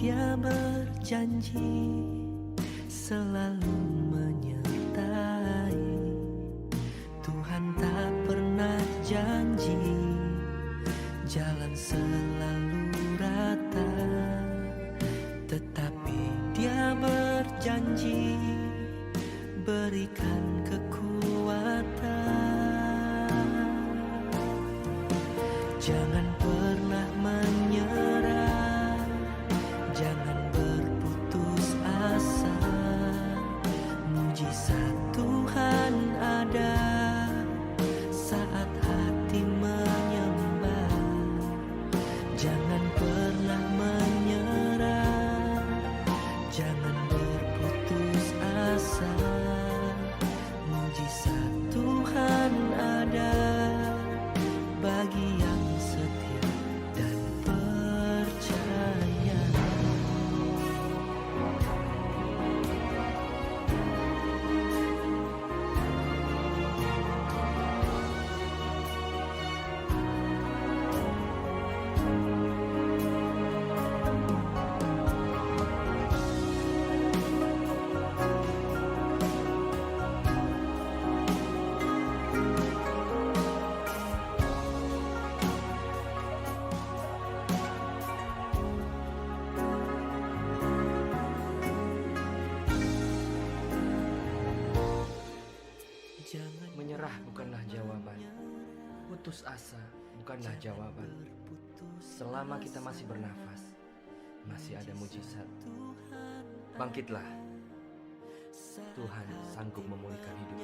Dia berjanji selalu menyertai. Tuhan tak pernah janji jalan selalu rata, tetapi Dia berjanji berikan kekuatan. Jangan pernah menyerah, jangan berputus asa. Mujizat Tuhan ada saat hati menyembah. Jangan pernah menyerah, jangan berputus asa. Mujizat Tuhan ada bagi yang setia dan percaya. Menyerah bukanlah jawaban, putus asa bukanlah jawaban. Selama kita masih bernafas, masih ada mujizat. Bangkitlah, Tuhan sanggup memulihkan hidup.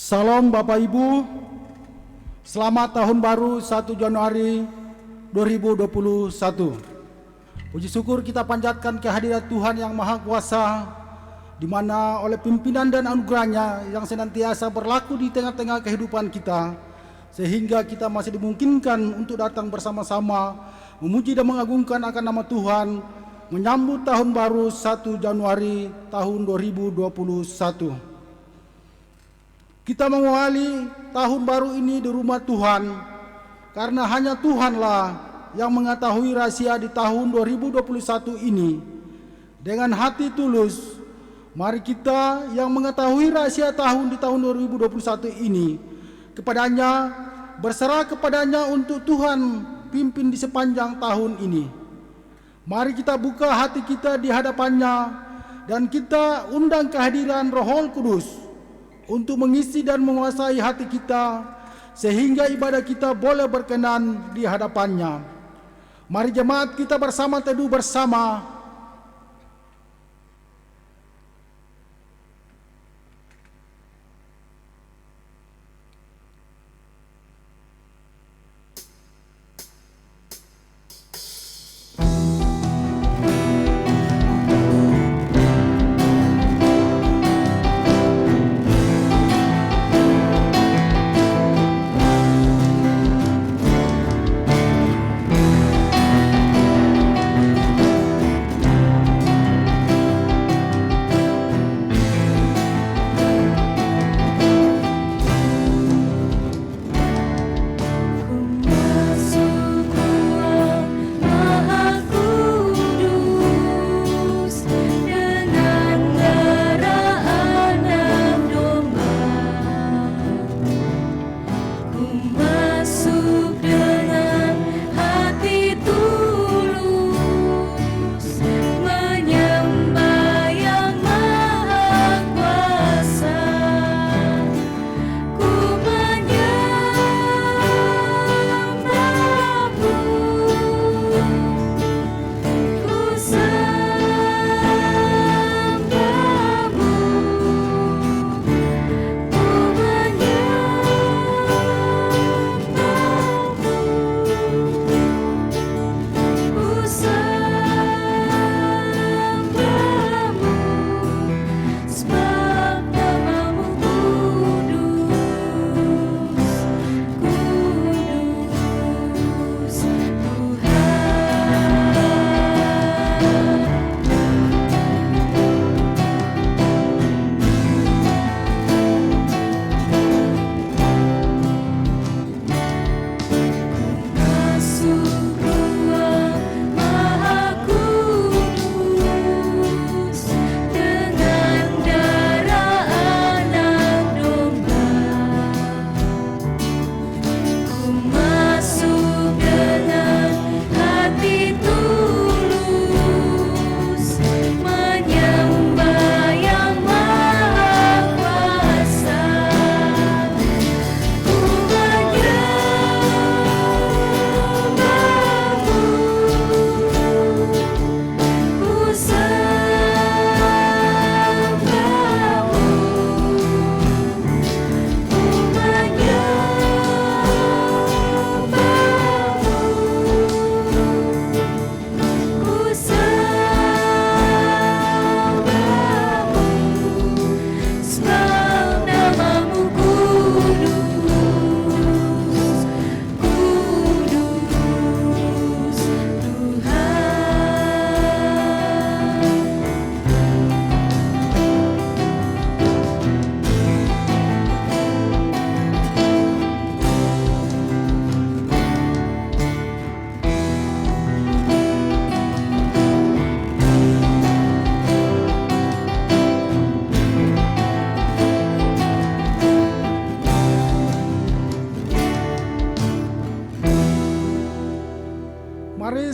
Salam Bapak Ibu, selamat tahun baru 1 Januari 2021. Puji syukur kita panjatkan kehadirat Tuhan yang Maha Kuasa, di mana oleh pimpinan dan anugerahnya yang senantiasa berlaku di tengah-tengah kehidupan kita, sehingga kita masih dimungkinkan untuk datang bersama-sama memuji dan mengagungkan akan nama Tuhan, menyambut tahun baru 1 Januari tahun 2021. Kita mengawali tahun baru ini di rumah Tuhan, karena hanya Tuhanlah yang mengetahui rahasia di tahun 2021 ini. Dengan hati tulus, mari kita yang mengetahui rahasia di tahun 2021 ini, kepadanya, berserah kepadanya untuk Tuhan pimpin di sepanjang tahun ini. Mari kita buka hati kita di hadapannya, dan kita undang kehadiran Roh Kudus untuk mengisi dan menguasai hati kita, sehingga ibadah kita boleh berkenan di hadapannya. Mari jemaat kita bersama teduh bersama.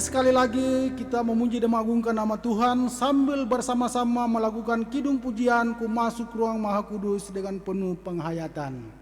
sekali lagi kita memuji dan mengagungkan nama Tuhan sambil bersama-sama melakukan kidung pujian ku masuk ruang Maha Kudus dengan penuh penghayatan.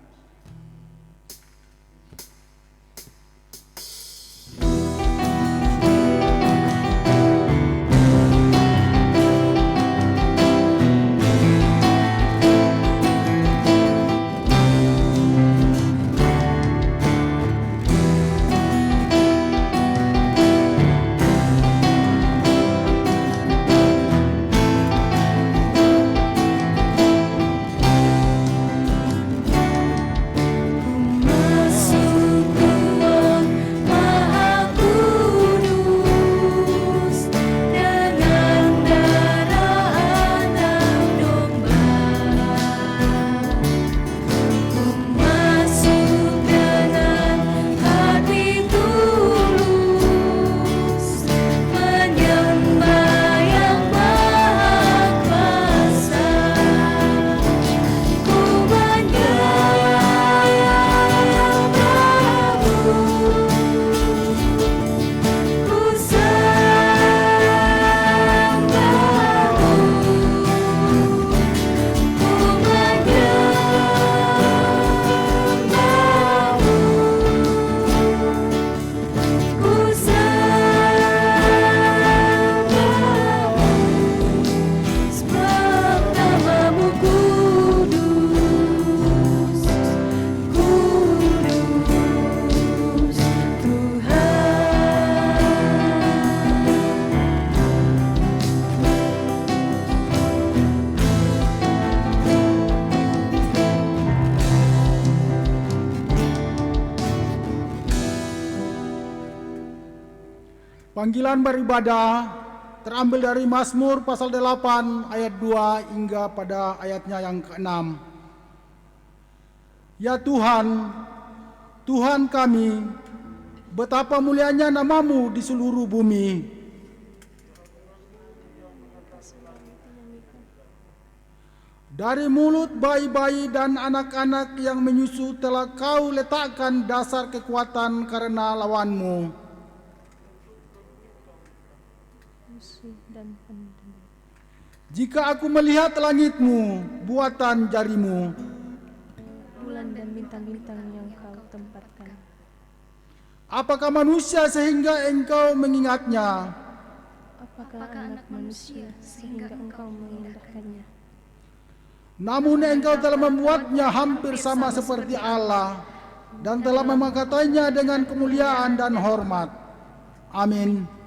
Panggilan beribadah terambil dari Mazmur pasal 8 ayat 2 hingga pada ayatnya yang ke-6. Ya Tuhan, Tuhan kami, betapa mulianya namamu di seluruh bumi. Dari mulut bayi-bayi dan anak-anak yang menyusu telah kau letakkan dasar kekuatan karena lawanmu. Jika aku melihat langitmu, buatan jarimu, bulan dan bintang-bintang yang kau tempatkan, apakah manusia sehingga engkau mengingatnya? apakah anak manusia sehingga engkau mengindahkannya? Namun engkau telah membuatnya hampir sama seperti Allah dan telah memakainya dengan kemuliaan dan hormat. Amin.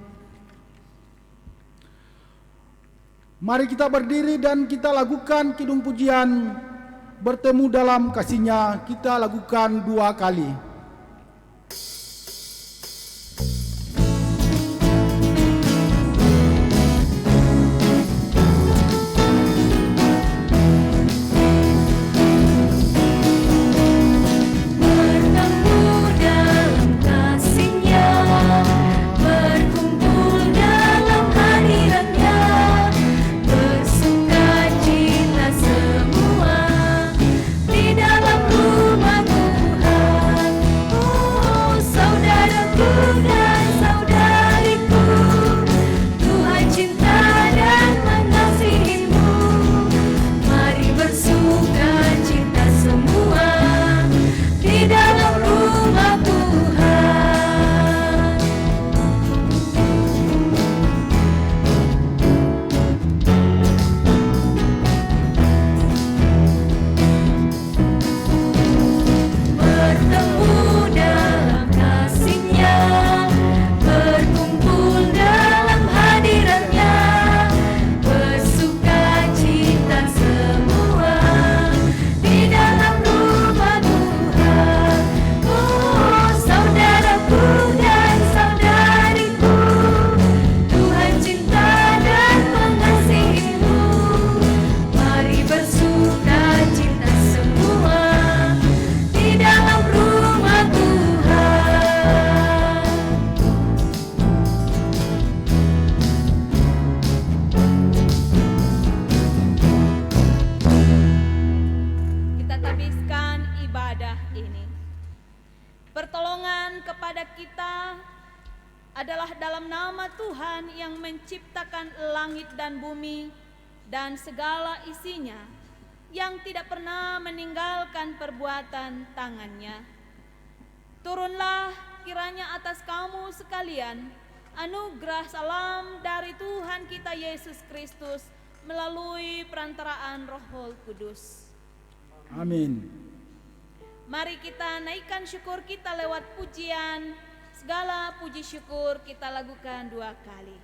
Mari kita berdiri dan kita lakukan kidung pujian. Bertemu dalam kasih-Nya kita lakukan 2 kali. adalah dalam nama Tuhan yang menciptakan langit dan bumi dan segala isinya, yang tidak pernah meninggalkan perbuatan tangannya. Turunlah kiranya atas kamu sekalian anugerah salam dari Tuhan kita Yesus Kristus melalui perantaraan Roh Kudus. Amin. Mari kita naikkan syukur kita lewat pujian. Segala puji syukur kita lakukan 2 kali.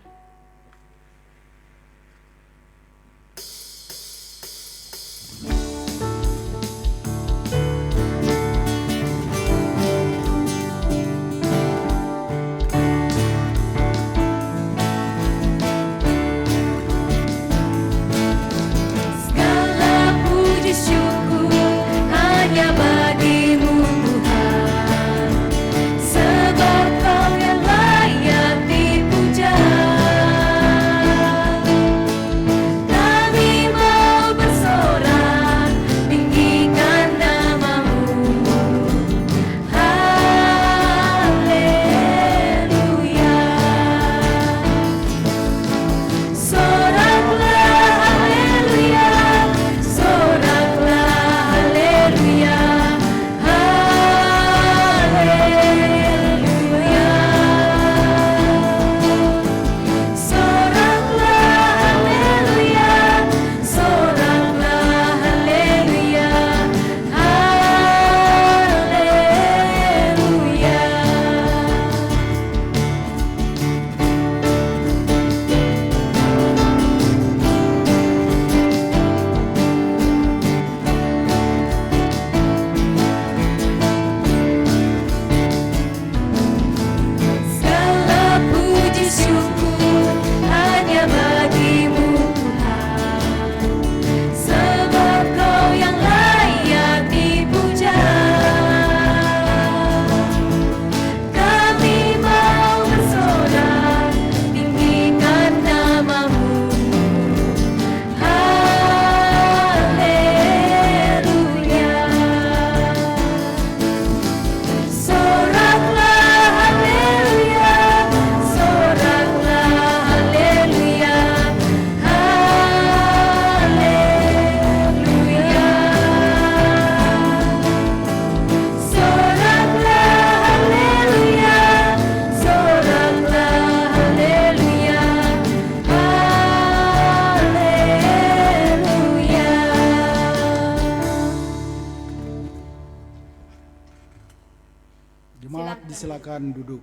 Silakan duduk.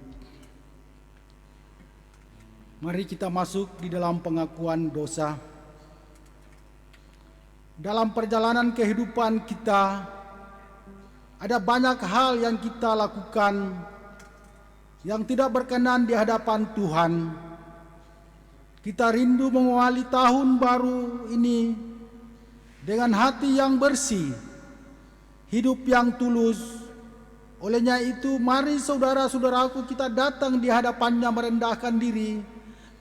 Mari kita masuk di dalam pengakuan dosa. Dalam perjalanan kehidupan kita, ada banyak hal yang kita lakukan yang tidak berkenan di hadapan Tuhan. Kita rindu mengawali tahun baru ini dengan hati yang bersih, hidup yang tulus. Olehnya itu, mari saudara-saudaraku kita datang di hadapannya merendahkan diri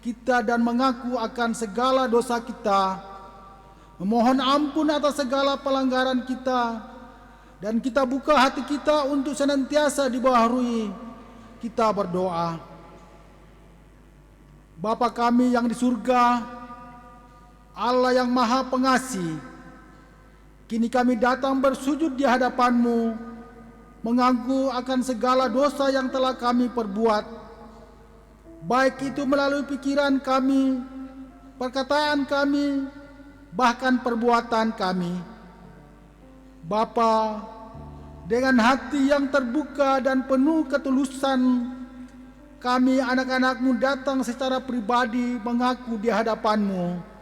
kita dan mengaku akan segala dosa kita, memohon ampun atas segala pelanggaran kita, dan kita buka hati kita untuk senantiasa dibaharui. Kita berdoa. Bapa kami yang di surga, Allah yang Maha Pengasih, kini kami datang bersujud di hadapan-Mu, mengaku akan segala dosa yang telah kami perbuat, baik itu melalui pikiran kami, perkataan kami, bahkan perbuatan kami. Bapa, dengan hati yang terbuka dan penuh ketulusan, kami anak-anak-Mu datang secara pribadi mengaku di hadapan-Mu.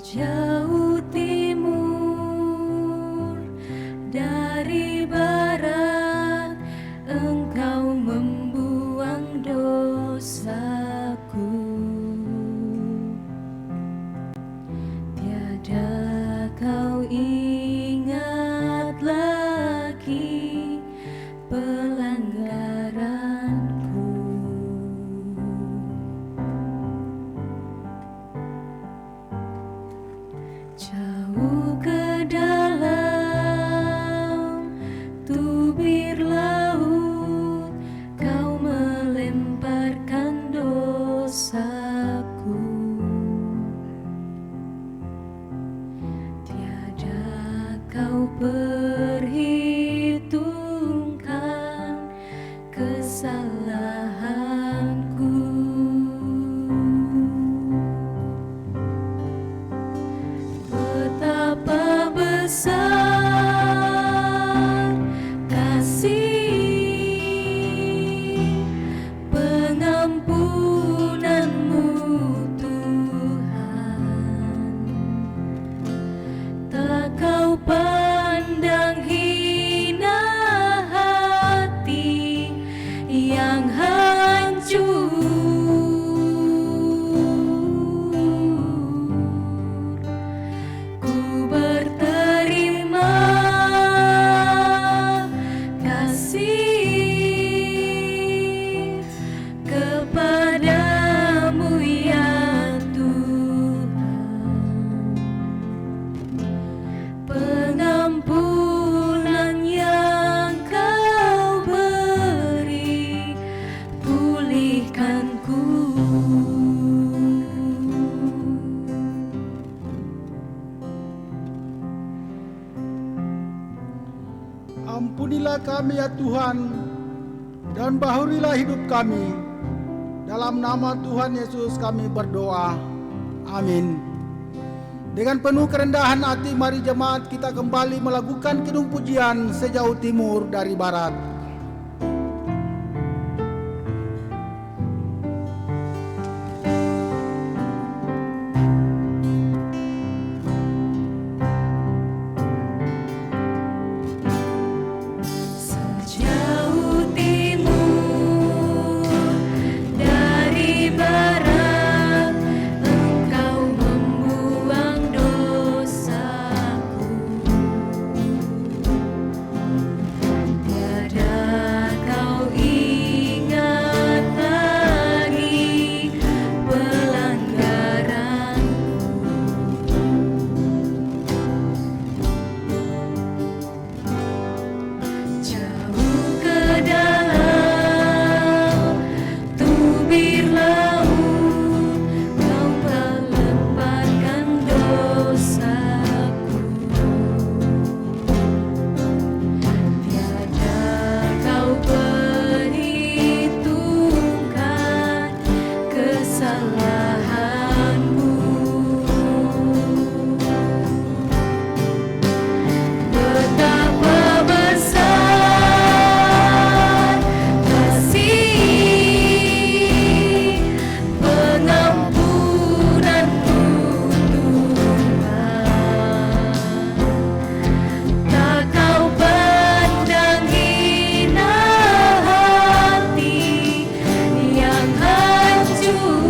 Jauh timur dari barat, Engkau membuang dosaku. Tiada kau ingat lagi Kau perhitungkan kesalahanku. Betapa besar kasih pengampunanmu Tuhan. Tak kau pandang hina hati yang hancur. Ku berterima kasih kepadamu ya Tuhan. Pengampunan yang kau beri, pulihkanku. Ampunilah kami ya Tuhan, dan bahurilah hidup kami. Dalam nama Tuhan Yesus kami berdoa. Amin. Dengan penuh kerendahan hati, mari jemaat kita kembali melakukan kidung pujian sejauh timur dari barat. Sejauh timur dari barat, Engkau membuang dosaku. Tiada kau ingat lagi pelanggaranku. Jauh ke dalam tubir laut, Kau melemparkan dosaku. Tiada kau perhitungkan kesalahanku. Betapa besar kasih pengampunanmu Tuhan. Tak kau pandang hina hati yang hancur.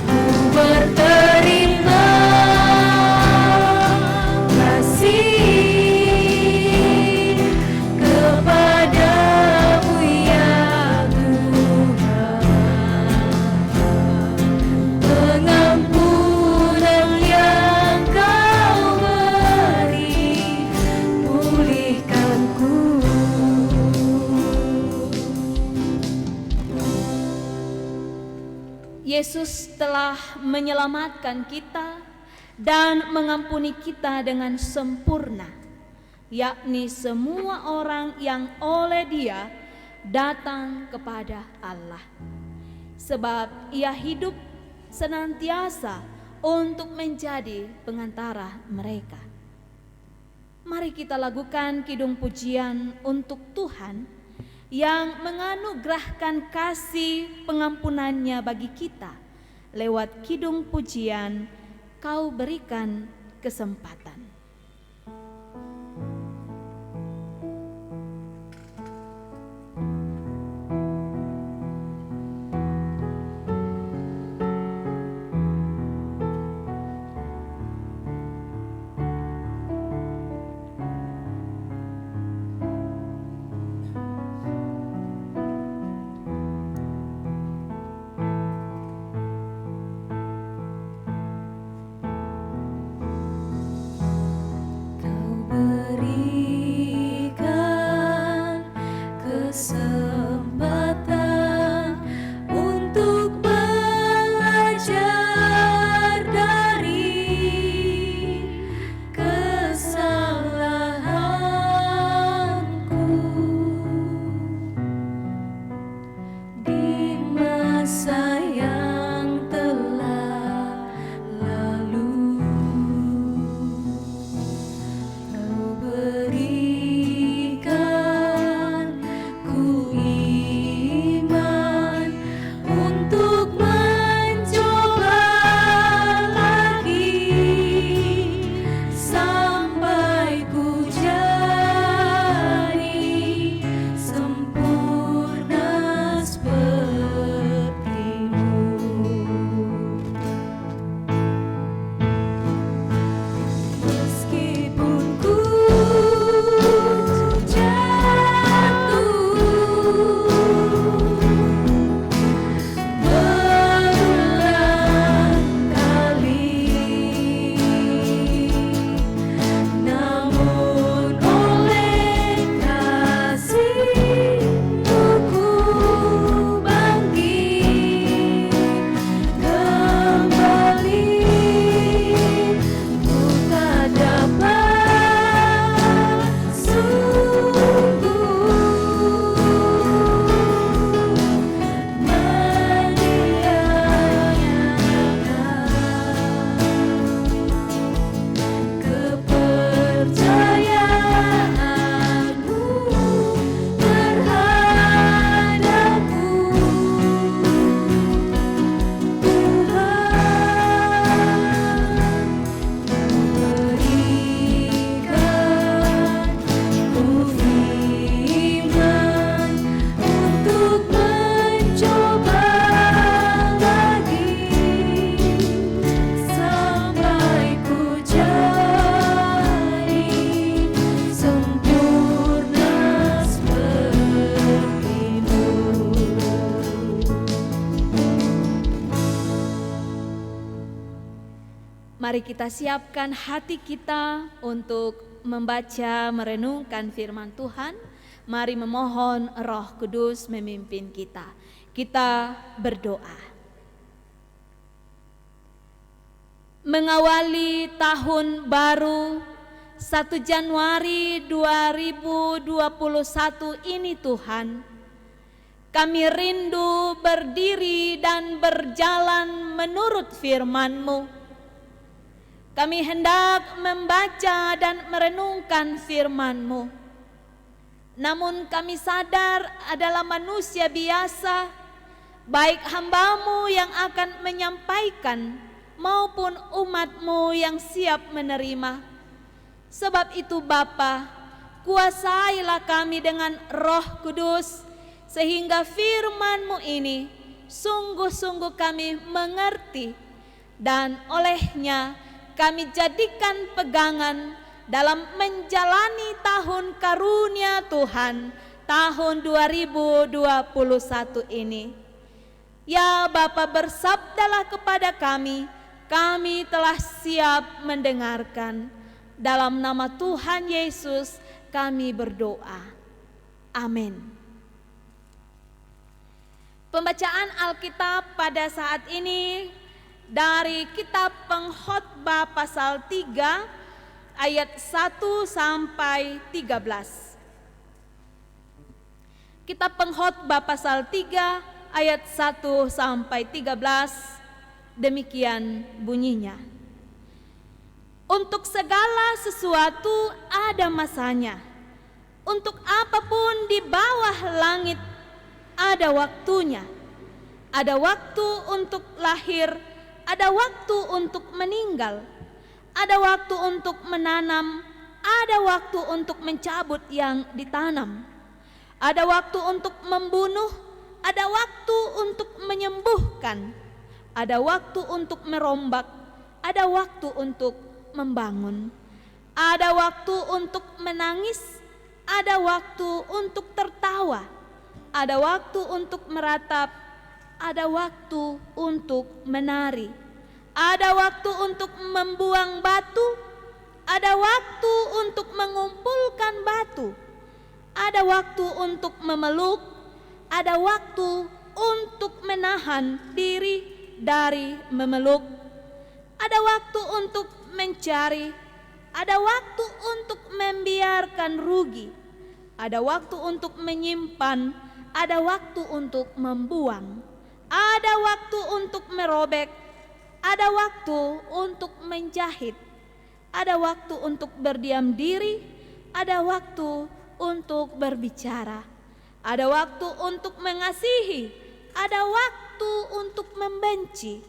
Ku berterima kasih kepadamu ya Tuhan. Pengampunan yang kau beri, pulihkanku. Yesus telah menyelamatkan kita dan mengampuni kita dengan sempurna, yakni semua orang yang oleh Dia datang kepada Allah. Sebab Ia hidup senantiasa untuk menjadi pengantara mereka. Mari kita lakukan kidung pujian untuk Tuhan yang menganugerahkan kasih pengampunannya bagi kita lewat kidung pujian Kau berikan kesempatan. Mari kita siapkan hati kita untuk membaca, merenungkan firman Tuhan. Mari memohon Roh Kudus memimpin kita. Kita berdoa. Mengawali tahun baru 1 Januari 2021 ini Tuhan, kami rindu berdiri dan berjalan menurut firman-Mu. Kami hendak membaca dan merenungkan firman-Mu. Namun kami sadar adalah manusia biasa, baik hamba-Mu yang akan menyampaikan maupun umat-Mu yang siap menerima. Sebab itu Bapa, kuasailah kami dengan Roh Kudus, sehingga firman-Mu ini sungguh-sungguh kami mengerti, dan olehnya kami jadikan pegangan dalam menjalani tahun karunia Tuhan, tahun 2021 ini. Ya Bapa, bersabdalah kepada kami telah siap mendengarkan. Dalam nama Tuhan Yesus kami berdoa. Amin. Pembacaan Alkitab pada saat ini dari kitab Pengkhotbah pasal 3 ayat 1 sampai 13. Kitab Pengkhotbah pasal 3 ayat 1 sampai 13, demikian bunyinya. Untuk segala sesuatu ada masanya. Untuk apapun di bawah langit ada waktunya. Ada waktu untuk lahir, ada waktu untuk meninggal, ada waktu untuk menanam, ada waktu untuk mencabut yang ditanam, ada waktu untuk membunuh, ada waktu untuk menyembuhkan, ada waktu untuk merombak, ada waktu untuk membangun, ada waktu untuk menangis, ada waktu untuk tertawa, ada waktu untuk meratap, ada waktu untuk menari, ada waktu untuk membuang batu, ada waktu untuk mengumpulkan batu, ada waktu untuk memeluk, ada waktu untuk menahan diri dari memeluk, ada waktu untuk mencari, ada waktu untuk membiarkan rugi, ada waktu untuk menyimpan, ada waktu untuk membuang, ada waktu untuk merobek, ada waktu untuk menjahit, ada waktu untuk berdiam diri, ada waktu untuk berbicara, ada waktu untuk mengasihi, ada waktu untuk membenci,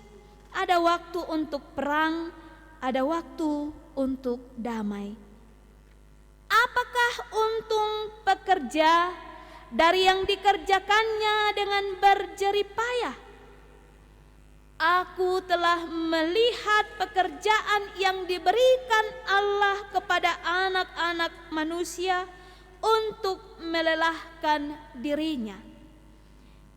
ada waktu untuk perang, ada waktu untuk damai. Apakah untung pekerja dari yang dikerjakannya dengan berjerih payah? Aku telah melihat pekerjaan yang diberikan Allah kepada anak-anak manusia untuk melelahkan dirinya.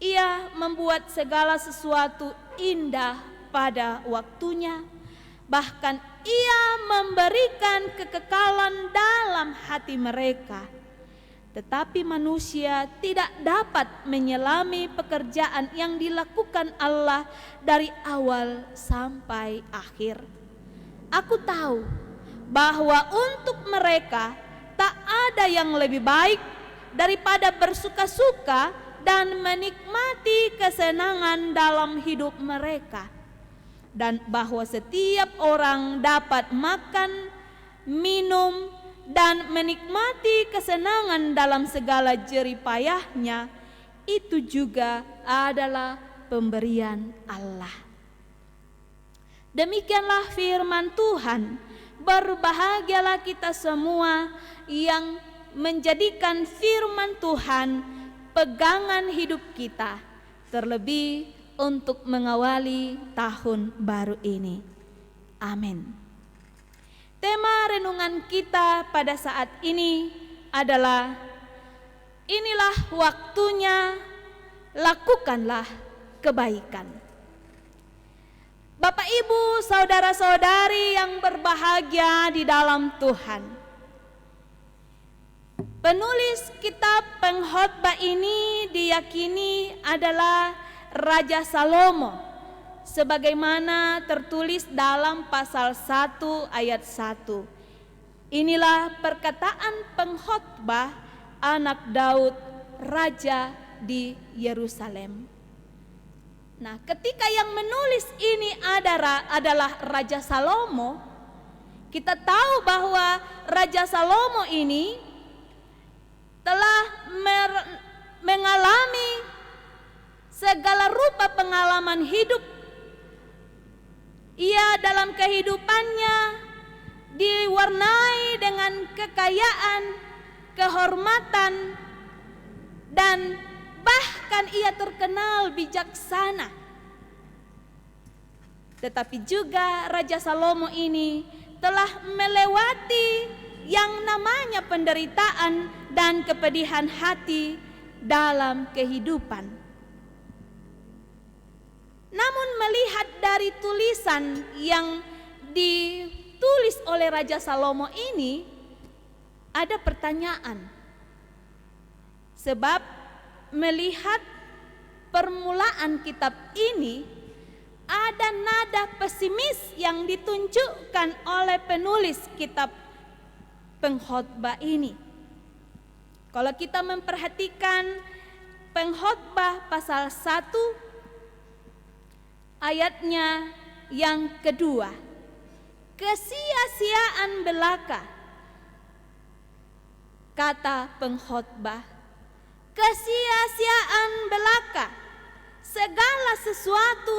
Ia membuat segala sesuatu indah pada waktunya, bahkan ia memberikan kekekalan dalam hati mereka. Tetapi manusia tidak dapat menyelami pekerjaan yang dilakukan Allah dari awal sampai akhir. Aku tahu bahwa untuk mereka tak ada yang lebih baik daripada bersuka-suka dan menikmati kesenangan dalam hidup mereka, dan bahwa setiap orang dapat makan, minum, dan menikmati kesenangan dalam segala jerih payahnya, itu juga adalah pemberian Allah. Demikianlah firman Tuhan. Berbahagialah kita semua yang menjadikan firman Tuhan pegangan hidup kita, terlebih untuk mengawali tahun baru ini. Amin. Tema renungan kita pada saat ini adalah inilah waktunya, lakukanlah kebaikan. Bapak Ibu, saudara-saudari yang berbahagia di dalam Tuhan, penulis kitab pengkhotbah ini diyakini adalah Raja Salomo, sebagaimana tertulis dalam pasal 1 ayat 1. Inilah perkataan pengkhotbah anak Daud, raja di Yerusalem. Nah, ketika yang menulis ini adalah Raja Salomo, kita tahu bahwa Raja Salomo ini telah mengalami segala rupa pengalaman hidup. Ia dalam kehidupannya diwarnai dengan kekayaan, kehormatan, dan bahkan ia terkenal bijaksana. Tetapi juga Raja Salomo ini telah melewati yang namanya penderitaan dan kepedihan hati dalam kehidupan. Namun melihat dari tulisan yang ditulis oleh Raja Salomo ini, ada pertanyaan. Sebab melihat permulaan kitab ini, ada nada pesimis yang ditunjukkan oleh penulis kitab pengkhotbah ini. Kalau kita memperhatikan pengkhotbah pasal 1 ayatnya yang kedua, kesia-siaan belaka, kata pengkhotbah, kesia-siaan belaka, segala sesuatu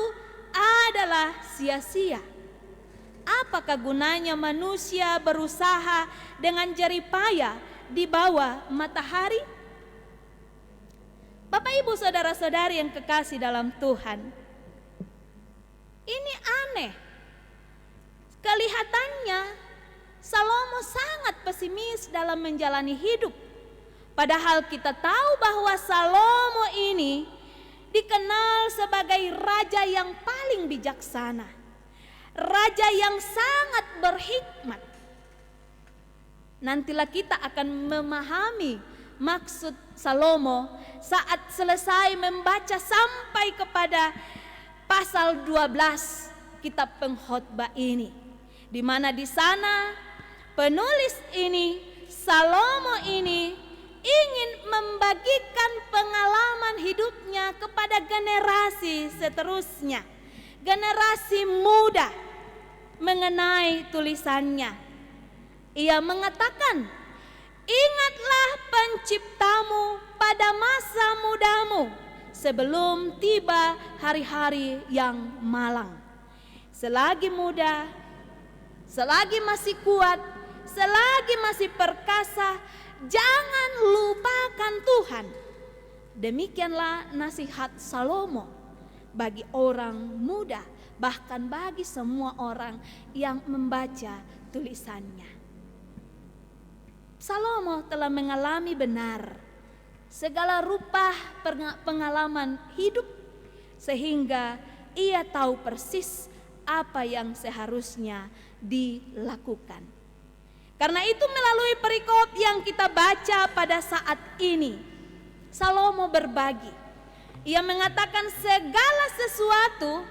adalah sia-sia. Apakah gunanya manusia berusaha dengan jerih payah di bawah matahari? Bapak, Ibu, saudara-saudari yang kekasih dalam Tuhan, ini aneh. Kelihatannya Salomo sangat pesimis dalam menjalani hidup. Padahal kita tahu bahwa Salomo ini dikenal sebagai raja yang paling bijaksana, raja yang sangat berhikmat. Nantilah kita akan memahami maksud Salomo saat selesai membaca sampai kepada pasal 12 kitab pengkhotbah ini, di mana di sana penulis ini, Salomo ini, ingin membagikan pengalaman hidupnya kepada generasi seterusnya, generasi muda, mengenai tulisannya. Ia mengatakan, ingatlah penciptamu pada masa mudamu, sebelum tiba hari-hari yang malang. Selagi muda, selagi masih kuat, selagi masih perkasa, jangan lupakan Tuhan. Demikianlah nasihat Salomo bagi orang muda, bahkan bagi semua orang yang membaca tulisannya. Salomo telah mengalami benar segala rupa pengalaman hidup, sehingga ia tahu persis apa yang seharusnya dilakukan. Karena itu melalui perikop yang kita baca pada saat ini, Salomo berbagi. Ia mengatakan segala sesuatu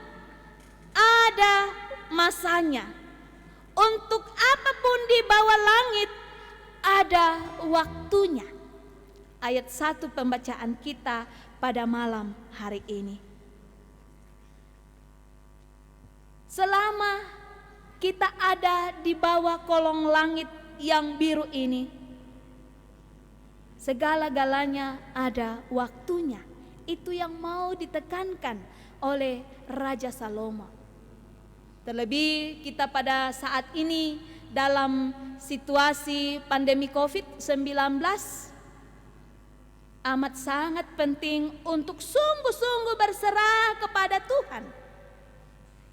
ada masanya. Untuk apapun di bawah langit ada waktunya. Ayat 1 pembacaan kita pada malam hari ini. Selama kita ada di bawah kolong langit yang biru ini, segala-galanya ada waktunya. Itu yang mau ditekankan oleh Raja Salomo. Terlebih kita pada saat ini dalam situasi pandemi COVID-19, amat sangat penting untuk sungguh-sungguh berserah kepada Tuhan.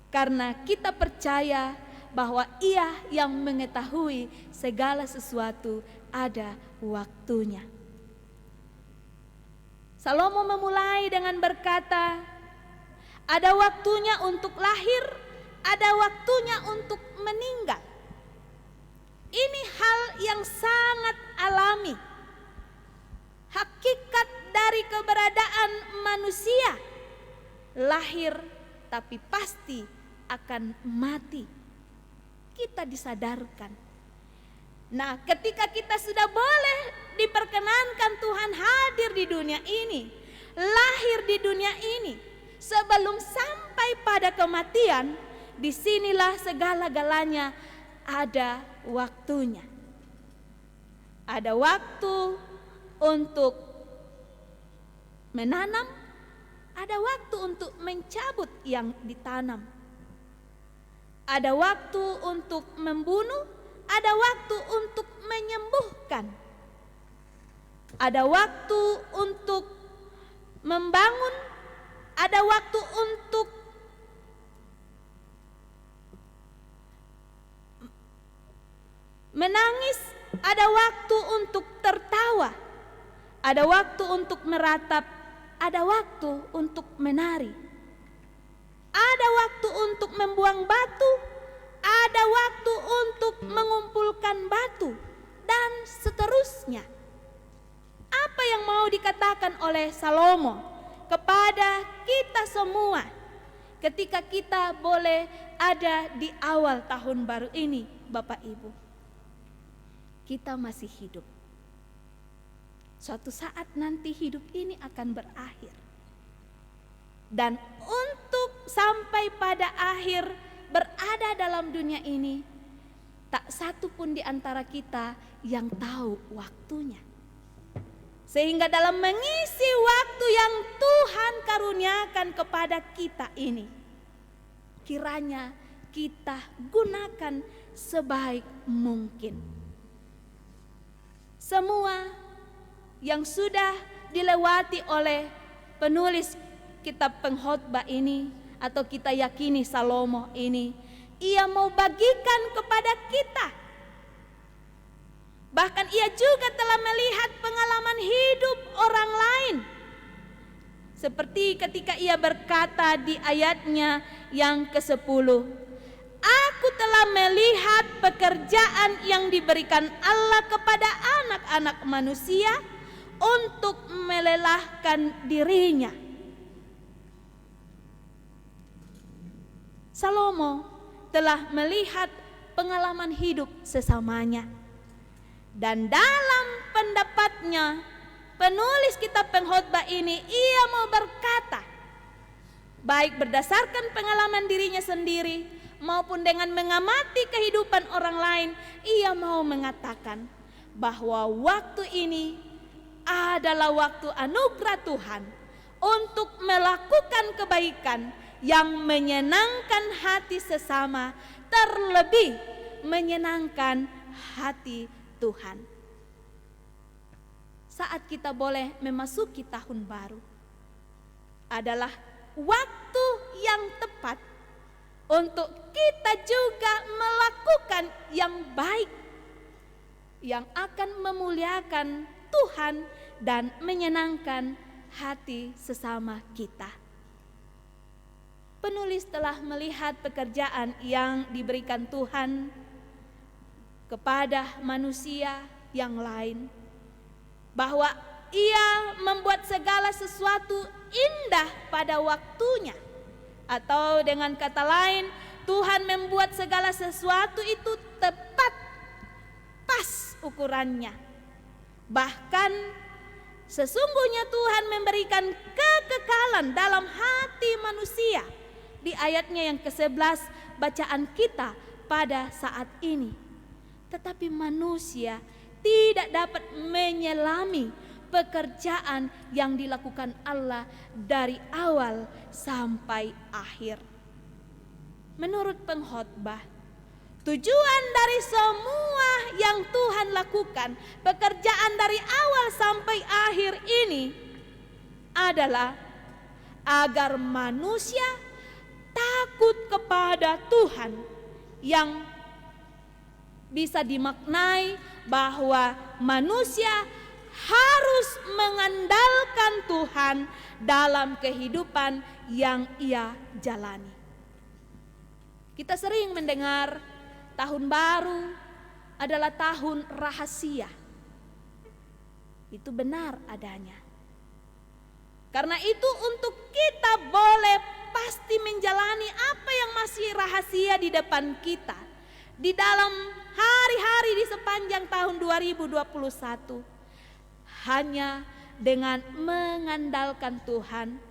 Karena kita percaya bahwa Ia yang mengetahui segala sesuatu ada waktunya. Salomo memulai dengan berkata, ada waktunya untuk lahir, ada waktunya untuk meninggal. Ini hal yang sangat alami. Hakikat dari keberadaan manusia, lahir tapi pasti akan mati. Kita disadarkan. Nah, ketika kita sudah boleh diperkenankan Tuhan hadir di dunia ini, lahir di dunia ini, sebelum sampai pada kematian, disinilah segala-galanya ada waktunya. Ada waktu untuk menanam, ada waktu untuk mencabut yang ditanam. Ada waktu untuk membunuh, ada waktu untuk menyembuhkan. Ada waktu untuk membangun, ada waktu untuk menangis, ada waktu untuk tertawa, ada waktu untuk meratap, ada waktu untuk menari, ada waktu untuk membuang batu, ada waktu untuk mengumpulkan batu, dan seterusnya. Apa yang mau dikatakan oleh Salomo kepada kita semua ketika kita boleh ada di awal tahun baru ini, Bapak Ibu? Kita masih hidup. Suatu saat nanti hidup ini akan berakhir. Dan untuk sampai pada akhir berada dalam dunia ini, tak satu pun di antara kita yang tahu waktunya. Sehingga dalam mengisi waktu yang Tuhan karuniakan kepada kita ini, kiranya kita gunakan sebaik mungkin. Semua yang sudah dilewati oleh penulis kitab pengkhotbah ini, atau kita yakini Salomo ini, ia mau bagikan kepada kita. Bahkan ia juga telah melihat pengalaman hidup orang lain. Seperti ketika ia berkata di ayatnya yang ke-10, "Aku telah melihat pekerjaan yang diberikan Allah kepada anak-anak manusia untuk melelahkan dirinya." Salomo telah melihat pengalaman hidup sesamanya. Dan dalam pendapatnya, penulis kitab pengkhotbah ini, ia mau berkata, baik berdasarkan pengalaman dirinya sendiri maupun dengan mengamati kehidupan orang lain, ia mau mengatakan bahwa waktu ini adalah waktu anugerah Tuhan untuk melakukan kebaikan yang menyenangkan hati sesama, terlebih menyenangkan hati Tuhan. Saat kita boleh memasuki tahun baru adalah waktu yang tepat untuk kita juga melakukan yang baik, yang akan memuliakan Tuhan dan menyenangkan hati sesama kita. Penulis telah melihat pekerjaan yang diberikan Tuhan kepada manusia yang lain, bahwa ia membuat segala sesuatu indah pada waktunya, atau dengan kata lain, Tuhan membuat segala sesuatu itu tepat, pas ukurannya. Bahkan sesungguhnya Tuhan memberikan kekekalan dalam hati manusia. Di ayatnya yang ke-11 bacaan kita pada saat ini. Tetapi manusia tidak dapat menyelami pekerjaan yang dilakukan Allah dari awal sampai akhir. Menurut pengkhotbah, tujuan dari semua yang Tuhan lakukan, pekerjaan dari awal sampai akhir ini adalah agar manusia takut kepada Tuhan, yang bisa dimaknai bahwa manusia harus mengandalkan Tuhan dalam kehidupan yang ia jalani. Kita sering mendengar tahun baru adalah tahun rahasia. Itu benar adanya. Karena itu untuk kita boleh pasti menjalani apa yang masih rahasia di depan kita. Di dalam hari-hari di sepanjang tahun 2021. Hanya dengan mengandalkan Tuhan.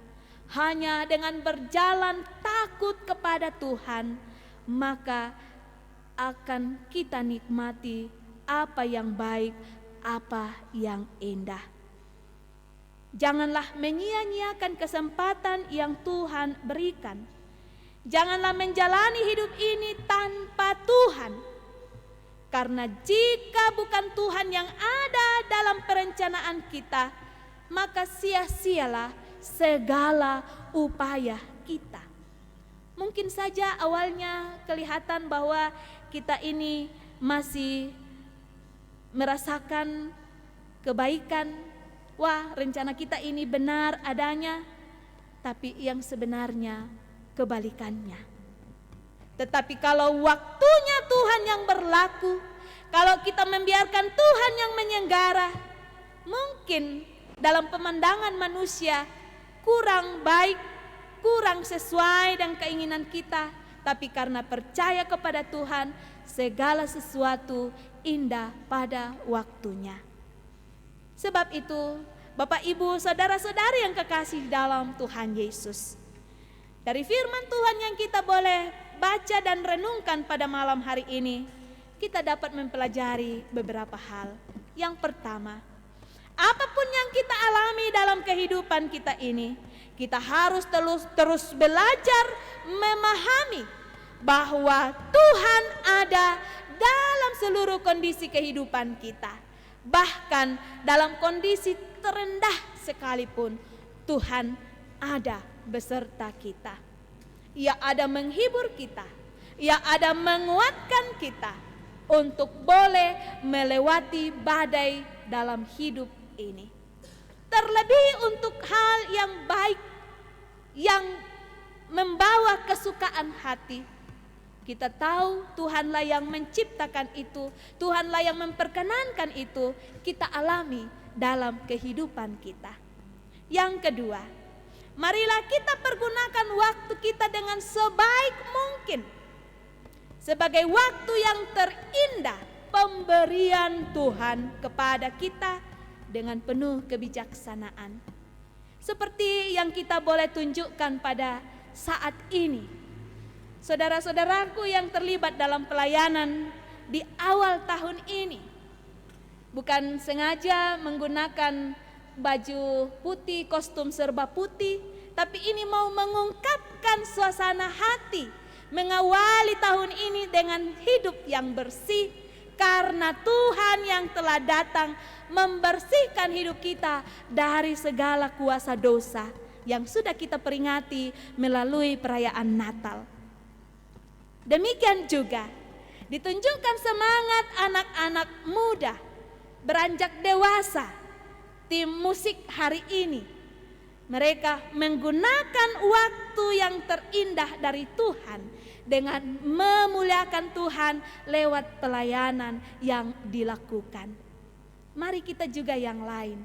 Hanya dengan berjalan takut kepada Tuhan. Maka akan kita nikmati apa yang baik, apa yang indah. Janganlah menyia-nyiakan kesempatan yang Tuhan berikan. Janganlah menjalani hidup ini tanpa Tuhan. Karena jika bukan Tuhan yang ada dalam perencanaan kita, maka sia-sialah segala upaya kita. Mungkin saja awalnya kelihatan bahwa kita ini masih merasakan kebaikan. Wah, rencana kita ini benar adanya, tapi yang sebenarnya kebalikannya. Tetapi kalau waktunya Tuhan yang berlaku, kalau kita membiarkan Tuhan yang menyenggara, mungkin dalam pemandangan manusia kurang baik, kurang sesuai dengan keinginan kita, tapi karena percaya kepada Tuhan, segala sesuatu indah pada waktunya. Sebab itu, Bapak Ibu, saudara-saudari yang kekasih dalam Tuhan Yesus, dari firman Tuhan yang kita boleh baca dan renungkan pada malam hari ini, kita dapat mempelajari beberapa hal. Yang pertama, apapun yang kita alami dalam kehidupan kita ini, kita harus terus belajar memahami bahwa Tuhan ada dalam seluruh kondisi kehidupan kita. Bahkan dalam kondisi terendah sekalipun, Tuhan ada beserta kita. Ia ada menghibur kita, Ia ada menguatkan kita untuk boleh melewati badai dalam hidup ini. Terlebih untuk hal yang baik, yang membawa kesukaan hati. Kita tahu Tuhanlah yang menciptakan itu, Tuhanlah yang memperkenankan itu, kita alami dalam kehidupan kita. Yang kedua, marilah kita pergunakan waktu kita dengan sebaik mungkin. Sebagai waktu yang terindah, pemberian Tuhan kepada kita dengan penuh kebijaksanaan. Seperti yang kita boleh tunjukkan pada saat ini. Saudara-saudaraku yang terlibat dalam pelayanan di awal tahun ini, bukan sengaja menggunakan baju putih, kostum serba putih, tapi ini mau mengungkapkan suasana hati, mengawali tahun ini dengan hidup yang bersih, karena Tuhan yang telah datang membersihkan hidup kita dari segala kuasa dosa yang sudah kita peringati melalui perayaan Natal. Demikian juga ditunjukkan semangat anak-anak muda beranjak dewasa. Tim musik hari ini, mereka menggunakan waktu yang terindah dari Tuhan dengan memuliakan Tuhan lewat pelayanan yang dilakukan. Mari kita juga yang lain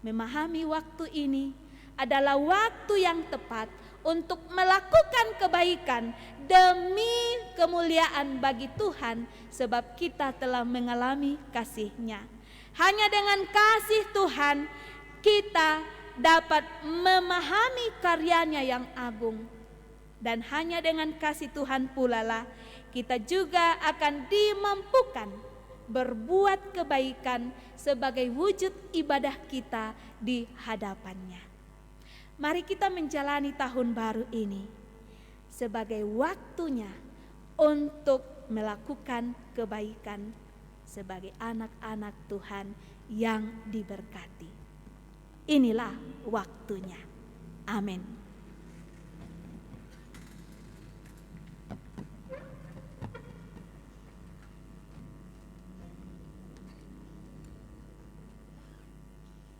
memahami waktu ini adalah waktu yang tepat untuk melakukan kebaikan demi kemuliaan bagi Tuhan, sebab kita telah mengalami kasih-Nya. Hanya dengan kasih Tuhan kita dapat memahami karyanya yang agung. Dan hanya dengan kasih Tuhan pula lah kita juga akan dimampukan berbuat kebaikan sebagai wujud ibadah kita di hadapannya. Mari kita menjalani tahun baru ini sebagai waktunya untuk melakukan kebaikan sebagai anak-anak Tuhan yang diberkati. Inilah waktunya. Amin.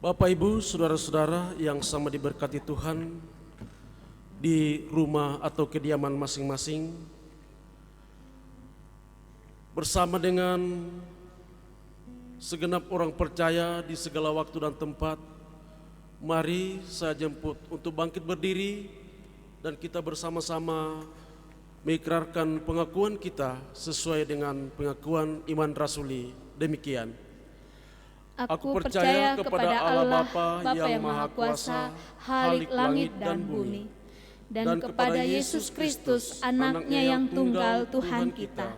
Bapak, Ibu, saudara-saudara yang sama diberkati Tuhan di rumah atau kediaman masing-masing, bersama dengan segenap orang percaya di segala waktu dan tempat, mari saya jemput untuk bangkit berdiri dan kita bersama-sama mengikrarkan pengakuan kita sesuai dengan pengakuan iman rasuli. Demikian. Aku percaya kepada Allah, Bapa yang Maha Kuasa, Khalik langit dan bumi, dan kepada Yesus Kristus, anaknya yang tunggal Tuhan kita,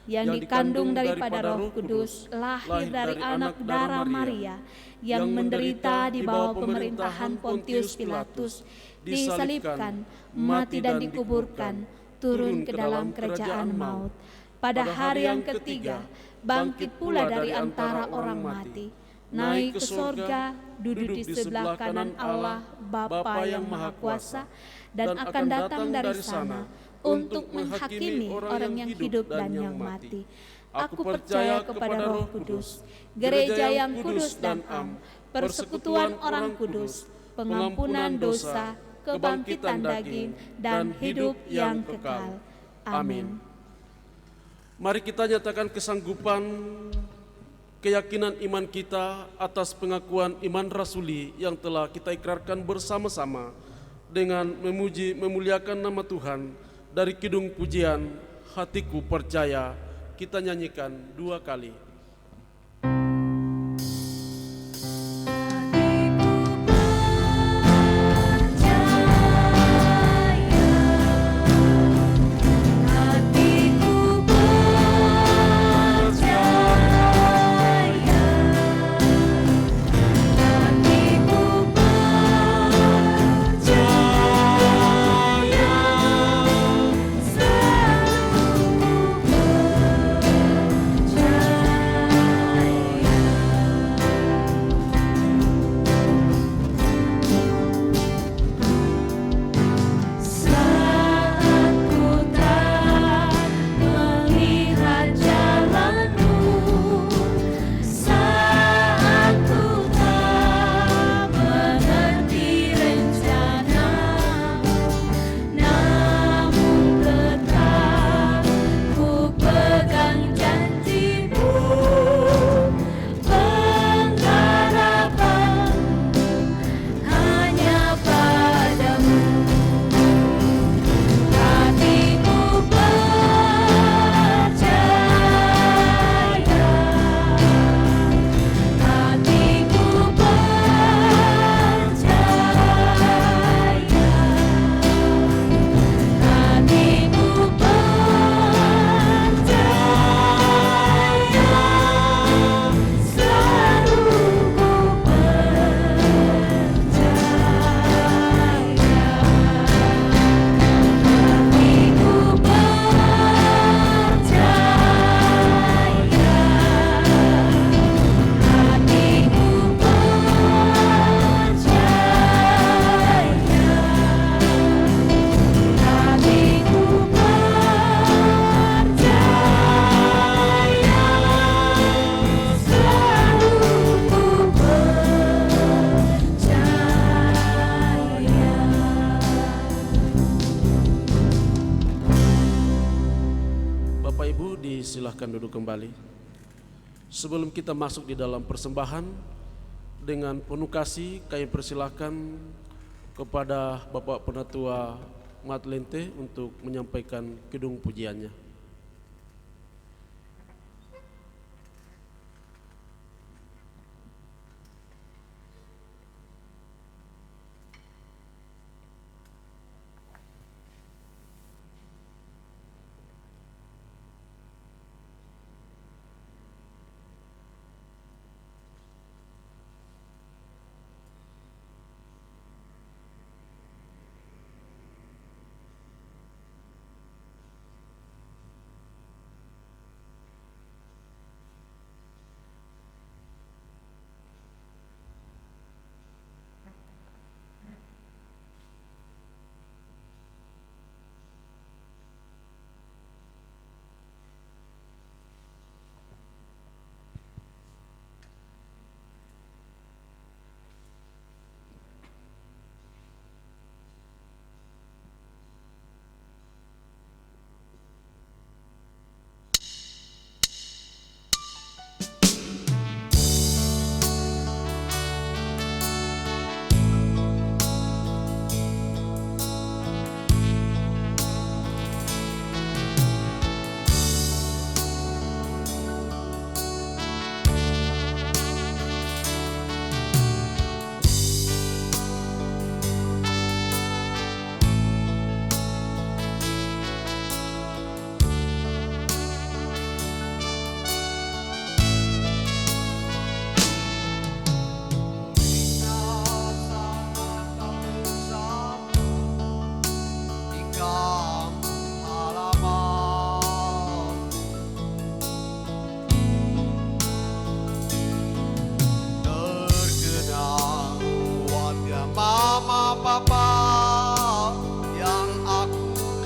yang dikandung daripada Roh Kudus, lahir dari anak darah Maria, yang menderita di bawah pemerintahan Pontius Pilatus, disalibkan, mati dan dikuburkan, turun ke dalam kerajaan maut. Pada hari yang ketiga, bangkit pula dari antara orang mati, naik ke sorga, duduk di sebelah kanan Allah, Bapa yang Maha Kuasa, dan akan datang dari sana untuk menghakimi orang yang hidup dan yang mati. Aku percaya kepada Roh Kudus, gereja yang kudus dan am, persekutuan orang kudus, pengampunan dosa, kebangkitan daging, dan hidup yang kekal. Amin. Mari kita nyatakan kesanggupan, keyakinan iman kita atas pengakuan iman rasuli yang telah kita ikrarkan bersama-sama dengan memuji memuliakan nama Tuhan. Dari kidung pujian Hatiku Percaya, kita nyanyikan 2 kali. Silahkan duduk kembali. Sebelum kita masuk di dalam persembahan, dengan penuh kasih kami persilahkan kepada Bapak Penatua Mat Lente untuk menyampaikan kidung pujiannya.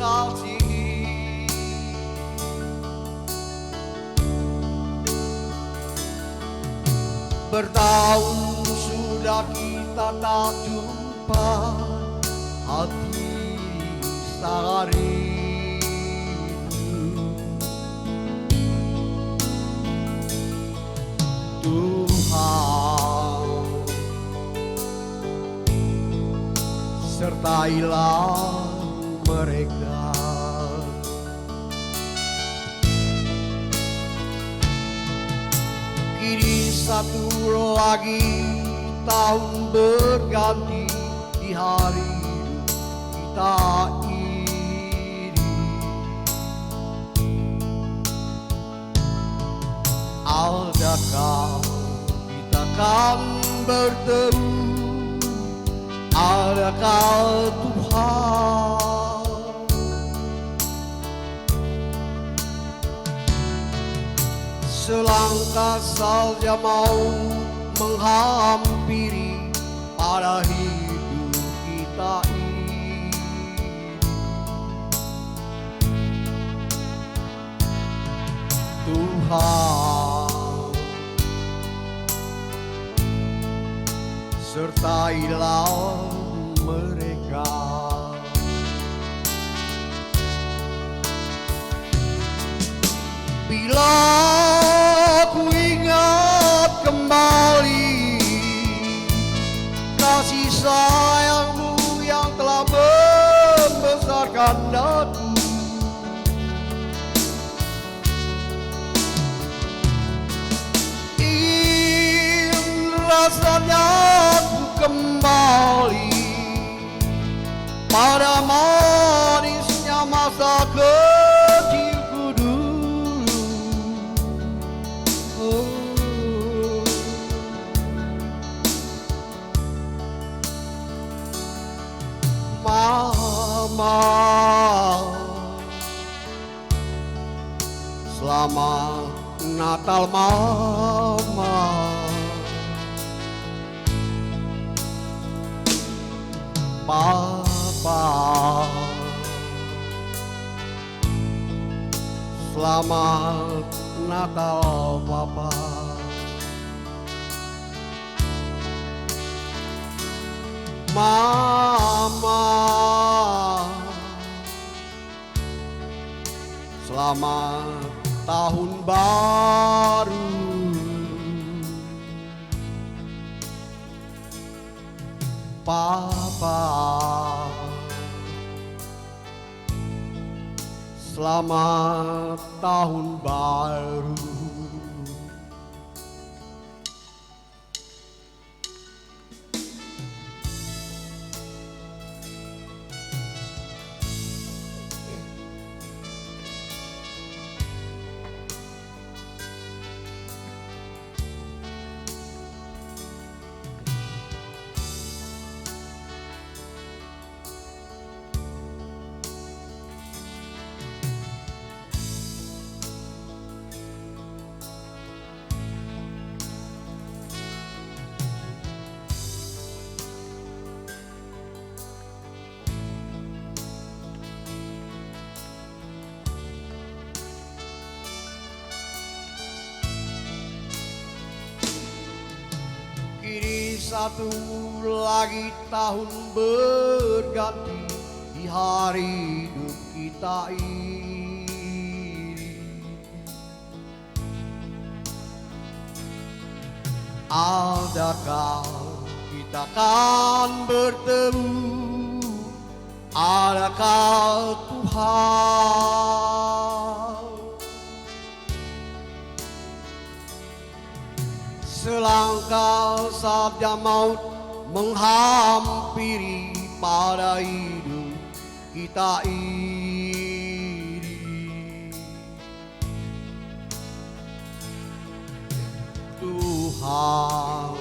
kasihi. Bertahun sudah kita tak jumpa, hati sangat rindu. Tuhan, sertailah mereka. Kini satu lagi tahun berganti di hari kita ini. Adakah kita akan bertemu? Adakah Tuhan selangkah saja mau menghampiri pada hidup kita ini? Tuhan, sertailah mereka. Bila ku ingat kembali kasih sayangmu yang telah membesarkan aku, ingin rasanya ku kembali pada manisnya masa kecilku dulu. Mama, selamat Natal Mama. Papa, selamat Natal Papa. Mama, selamat tahun baru. Papa, selamat tahun baru. Kini satu lagi tahun berganti di hari hidup kita ini. Adakah kita akan bertemu? Adakah Tuhan selangkah saja maut menghampiri pada hidup kita ini? Tuhan,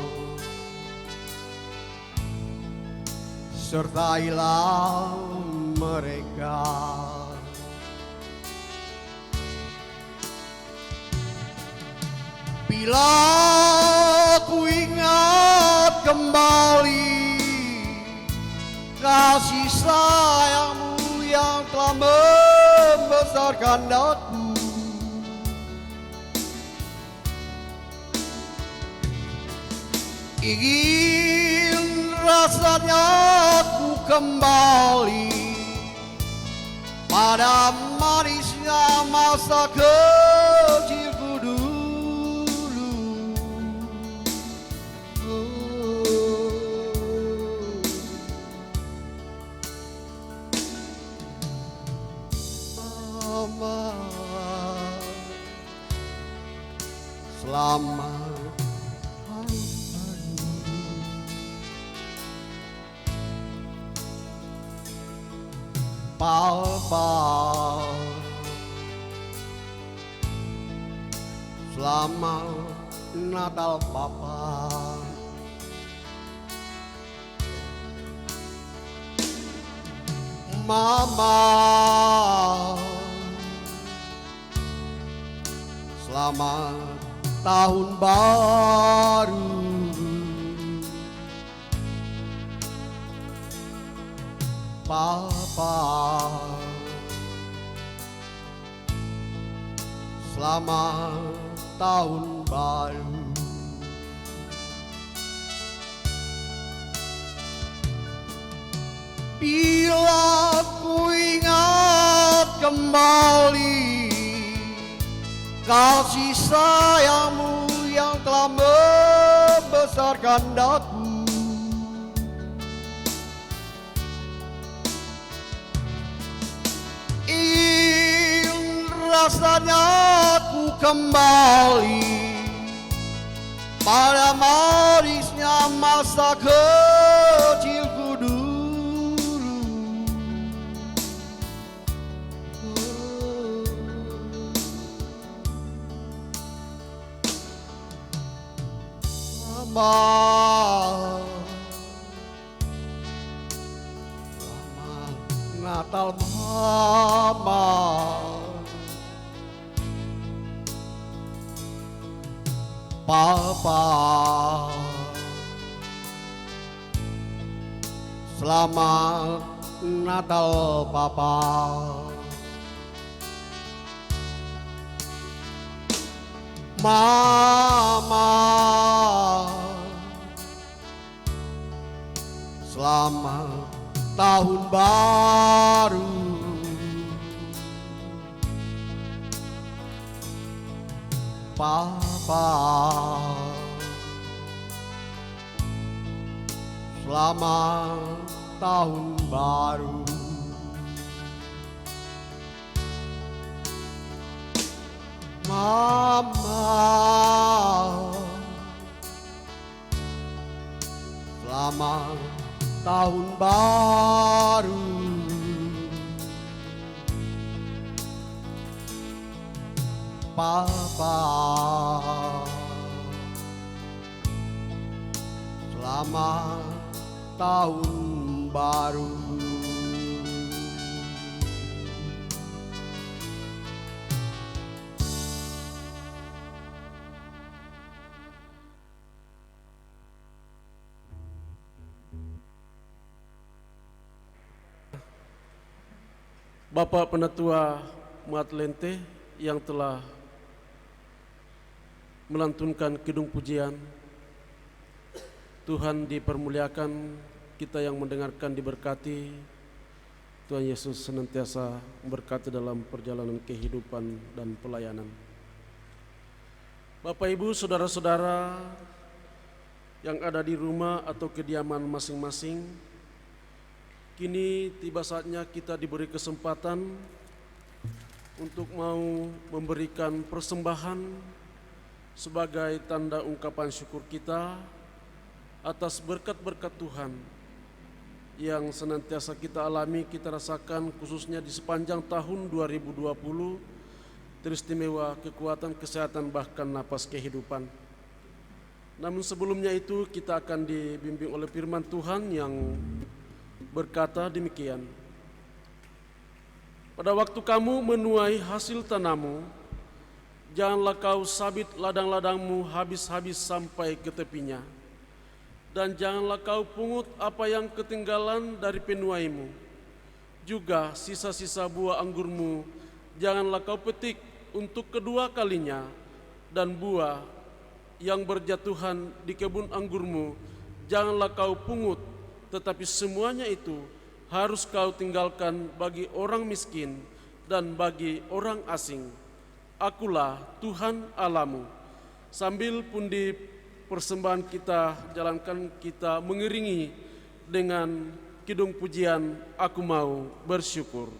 sertailah mereka. Bila ku ingat kembali kasih sayangmu yang telah besar kehendakmu. Ingin rasanya ku kembali pada manisnya masa kecilku dulu. Mama, selamat Papa, selamat Natal Papa. Mama, selamat tahun baru. Papa, selamat tahun baru. Bila ku ingat kembali kasih sayangmu yang telah membesarkan aku, rasanya ku kembali pada manisnya masa kecilku dulu. Mama, selamat Natal Mama. Papa, selamat Natal Papa. Mama, selamat tahun baru. Papa, selamat tahun baru. Mama, selamat tahun baru. Papa, selamat tahun baru. Bapak Penatua Muat Lente yang telah melantunkan kidung pujian, Tuhan dipermuliakan, kita yang mendengarkan diberkati. Tuhan Yesus senantiasa berkati dalam perjalanan kehidupan dan pelayanan. Bapak Ibu, saudara-saudara yang ada di rumah atau kediaman masing-masing, kini tiba saatnya kita diberi kesempatan untuk mau memberikan persembahan sebagai tanda ungkapan syukur kita atas berkat-berkat Tuhan yang senantiasa kita alami, kita rasakan khususnya di sepanjang tahun 2020, teristimewa kekuatan, kesehatan, bahkan napas kehidupan. Namun sebelumnya itu kita akan dibimbing oleh firman Tuhan yang berkata demikian. Pada waktu kamu menuai hasil tanammu, janganlah kau sabit ladang-ladangmu habis-habis sampai ke tepinya, dan janganlah kau pungut apa yang ketinggalan dari penuaimu, juga sisa-sisa buah anggurmu janganlah kau petik untuk kedua kalinya, dan buah yang berjatuhan di kebun anggurmu janganlah kau pungut, tetapi semuanya itu harus kau tinggalkan bagi orang miskin dan bagi orang asing. Akulah Tuhan Allahmu. Sambil pundi persembahan kita jalankan, kita mengiringi dengan kidung pujian Aku Mau Bersyukur.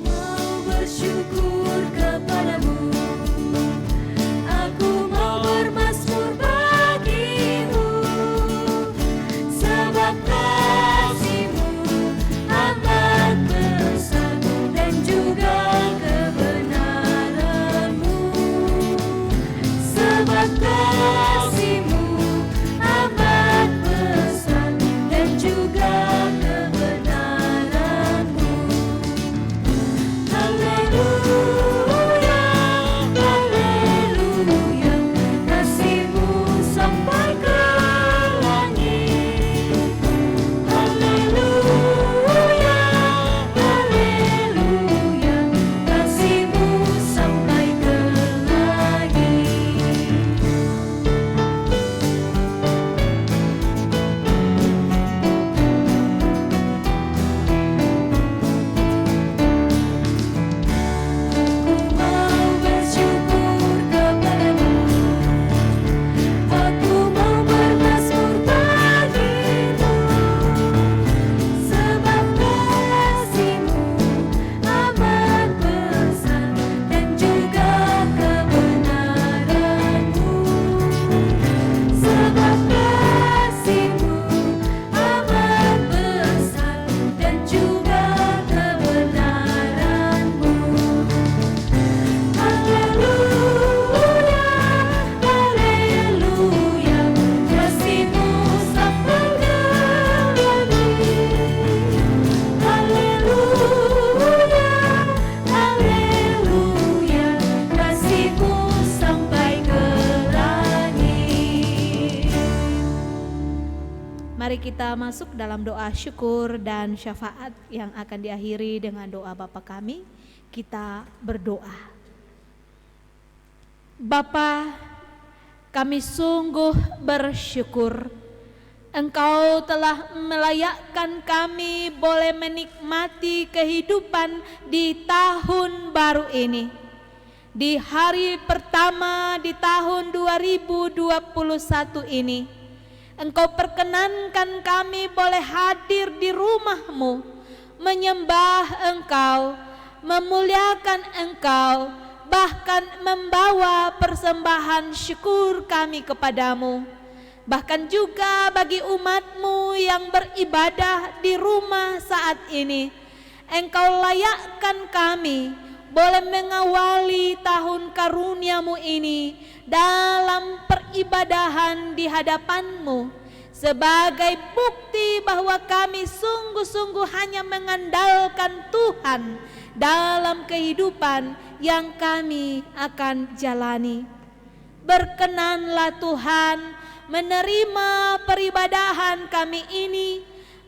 Mau bersyukur kepadamu, aku mau bermazmur bagimu, sebab kasih-Mu amat besar dan juga kebenaran-Mu, sebab kasih-Mu amat besar dan juga kebenaran-Mu. Haleluya, haleluya, kasih-Mu sampai ke langit. Haleluya, haleluya, kasih-Mu sampai ke langit. Aku mau bersyukur kepadamu, aku mau bermazmur bagimu, sebab kasih-Mu amat besar dan juga kebenaran-Mu, sebab kasih-Mu amat besar dan juga kebenaran-Mu. Haleluya, haleluya, kasih-Mu sampai ke langit. Haleluya, haleluya, kasih-Mu sampai ke langit. Mari kita masuk dalam doa syukur dan syafaat yang akan diakhiri dengan doa Bapa kami. Kita berdoa. Bapa, kami sungguh bersyukur Engkau telah melayakkan kami boleh menikmati kehidupan di tahun baru ini. Di hari pertama di tahun 2021 ini, Engkau perkenankan kami boleh hadir di rumah-Mu, menyembah Engkau, memuliakan Engkau, bahkan membawa persembahan syukur kami kepadamu. Bahkan juga bagi umat-Mu yang beribadah di rumah saat ini, Engkau layakkan kami boleh mengawali tahun karunia-Mu ini dalam peribadahan di hadapan-Mu, sebagai bukti bahwa kami sungguh-sungguh hanya mengandalkan Tuhan dalam kehidupan yang kami akan jalani. Berkenanlah Tuhan menerima peribadahan kami ini,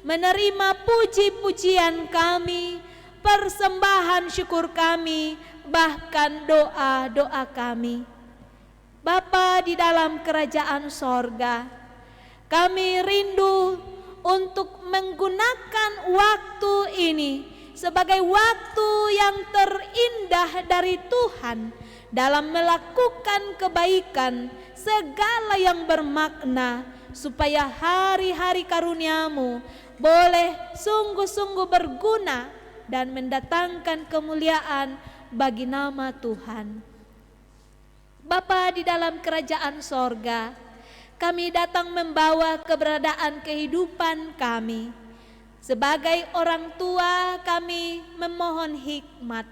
menerima puji-pujian kami, persembahan syukur kami, bahkan doa-doa kami. Bapa di dalam kerajaan sorga, kami rindu untuk menggunakan waktu ini sebagai waktu yang terindah dari Tuhan dalam melakukan kebaikan, segala yang bermakna, supaya hari-hari karunia-Mu boleh sungguh-sungguh berguna dan mendatangkan kemuliaan bagi nama Tuhan. Bapa di dalam kerajaan sorga, kami datang membawa keberadaan kehidupan kami. Sebagai orang tua, kami memohon hikmat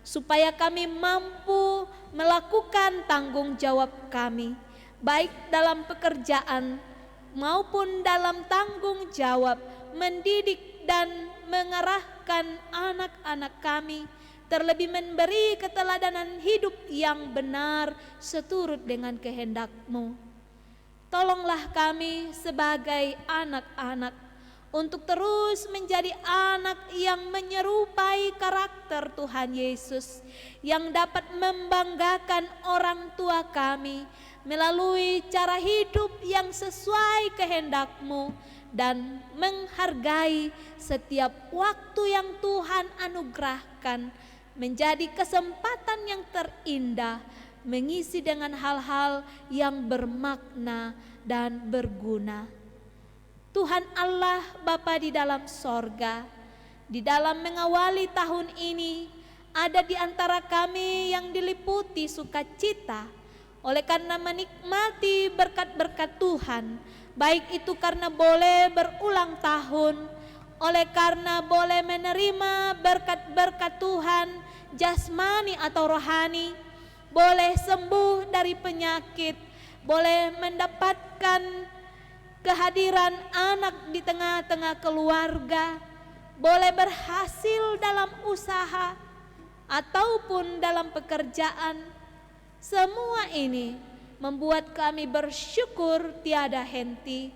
supaya kami mampu melakukan tanggung jawab kami, baik dalam pekerjaan maupun dalam tanggung jawab mendidik dan mengarahkan anak-anak kami terlebih memberi keteladanan hidup yang benar seturut dengan kehendak-Mu. Tolonglah kami sebagai anak-anak untuk terus menjadi anak yang menyerupai karakter Tuhan Yesus, yang dapat membanggakan orang tua kami melalui cara hidup yang sesuai kehendak-Mu dan menghargai setiap waktu yang Tuhan anugerahkan menjadi kesempatan yang terindah, mengisi dengan hal-hal yang bermakna dan berguna. Tuhan Allah Bapa di dalam sorga, di dalam mengawali tahun ini, ada di antara kami yang diliputi sukacita oleh karena menikmati berkat-berkat Tuhan, baik itu karena boleh berulang tahun, oleh karena boleh menerima berkat-berkat Tuhan, jasmani atau rohani, boleh sembuh dari penyakit, boleh mendapatkan kehadiran anak di tengah-tengah keluarga, boleh berhasil dalam usaha ataupun dalam pekerjaan. Semua ini membuat kami bersyukur tiada henti,